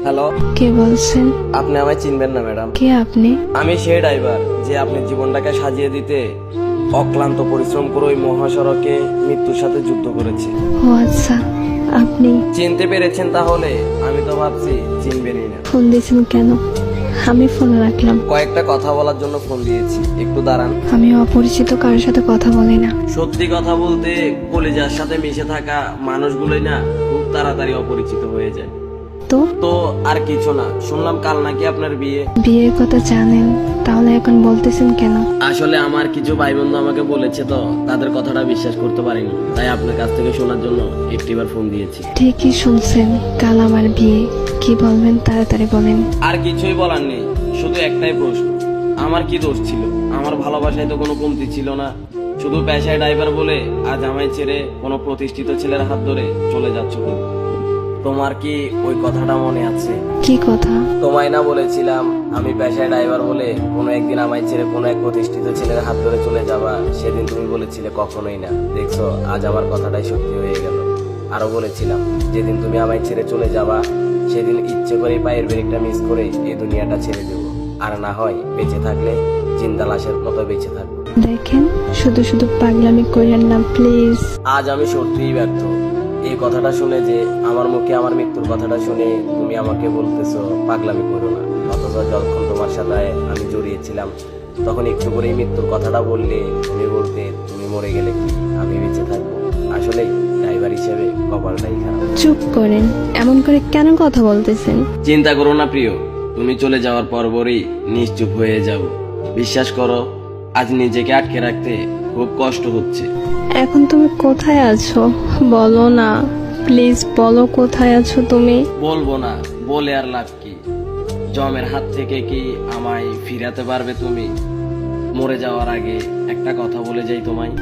Hello, কে বলছেন? আপনি আমায় চিনবেন না ম্যাডাম। কে আপনি? আমি সেই ড্রাইভার যে আপনার জীবনটাকে সাজিয়ে দিতে অক্লান্ত পরিশ্রম করে ওই মহাসড়কে মৃত্যুর সাথে যুদ্ধ করেছে। ও আচ্ছা, আপনি চিনতে পেরেছেন তাহলে? আমি তো ভাবছি চিনবেনই না। ফোন দিয়েছেন কেন? আমি ফোন রাখলাম। কয়েকটা কথা বলার জন্য ফোন দিয়েছি, একটু দাঁড়ান। আমি অপরিচিত কারোর সাথে কথা বলি না। সত্যি কথা বলতে কলিজার সাথে মিশে থাকা মানুষগুলোই না খুব তাড়াতাড়ি অপরিচিত হয়ে যায়। তো তো আর কিছু না, শুনলাম কাল নাকি আপনার বিয়ে। বিয়ের কথা জানেন, তাহলে এখন বলতেছেন কেন? আসলে আমার কিছু ভাই বন্ধু আমাকে বলেছে তো, তাদের কথাটা বিশ্বাস করতে পারিনি, তাই আপনার কাছ থেকে শোনার জন্য একটিবার ফোন দিয়েছি। ঠিকই শুনছেন, কাল আমার বিয়ে। কি বলবেন তাড়াতাড়ি বলেন। আর কিছুই বলার নেই, শুধু একটাই প্রশ্ন, আমার কি দোষ ছিল? আমার ভালোবাসায় তো কোনো কমতি ছিল না। শুধু পেশায় ড্রাইভার বলে আজ আমায় ছেড়ে কোনো প্রতিষ্ঠিত ছেলের হাত ধরে চলে যাচ্ছ। তোমার কি ওই কথাটা মনে আছে? কি কথা? তোমায় না বলেছিলাম আমি পেশায় ড্রাইভার বলে কোনো একদিন আমায় ছেড়ে কোনো এক প্রতিষ্ঠিত ছেলের হাত ধরে চলে যাবা? সেদিন তুমি বলেছিলে কখনোই না। দেখছো, আজ আমার কথাটাই সত্যি হয়ে গেল। আরো বলেছিলাম যেদিন তুমি আমায় ছেড়ে চলে যাবা সেদিন ইচ্ছে করে পায়ের ব্রেকটা মিস করে এই দুনিয়াটা ছেড়ে দেবো, আর না হয় বেঁচে থাকলে জিন্দা লাশের মতো বেঁচে থাকবো। দেখেন, শুধু শুধু পাগলামি করেন না প্লিজ। আজ আমি সত্যিই ব্যর্থ। এই কথাটা শুনে যে আমার মুখে আমার মৃত্যুর কথাটা শুনে তুমি আমাকে বলতেছো পাগলামি করো না, অথচ যখন তোমার সাথে আমি জড়িয়েছিলাম তখন একটু করে এই মৃত্যুর কথাটা বললে তুমি বলতে তুমি মরে গেলে কি আমি বেঁচে থাকবো? আসলে ড্রাইভার হিসেবে কপালটাই খারাপ। চুপ করেন, এমন করে কেন কথা বলতেছেন? চিন্তা করো না প্রিয়, তুমি চলে যাওয়ার পরপরই নিশ্চুপ হয়ে যাব। বিশ্বাস করো, আজ নিজেকে আটকে রাখতে খুব কষ্ট হচ্ছে। এখন তুমি কোথায় আছো বলো না, প্লিজ বলো কোথায় আছো তুমি। বলবো না, বলে আর লাভ কি? জমের হাত থেকে কি আমায় ফিরাতে পারবে তুমি? মরে যাওয়ার আগে একটা কথা বলে যাই তোমায়,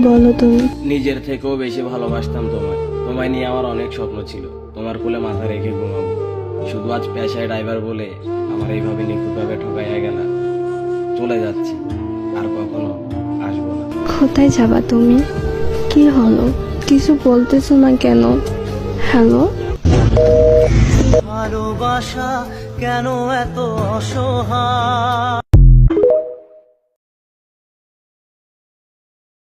বলো তুমি। নিজের থেকেও বেশি ভালোবাসতাম তোমায়। তোমায় নিয়ে আমার অনেক স্বপ্ন ছিল, তোমার কোলে মাথা রেখে ঘুমাবো। শুধু আজ পেশায় ড্রাইভার বলে আমার এইভাবে নিখুঁতভাবে ঠকাইয়া গেলা। চলে যাচ্ছি, আর কখনো আসবো না। কোথায় যাবা তুমি? কি হলো, কিছু বলতেছো না কেন? হ্যালো, ভালোবাসা কেন এত অসহায়?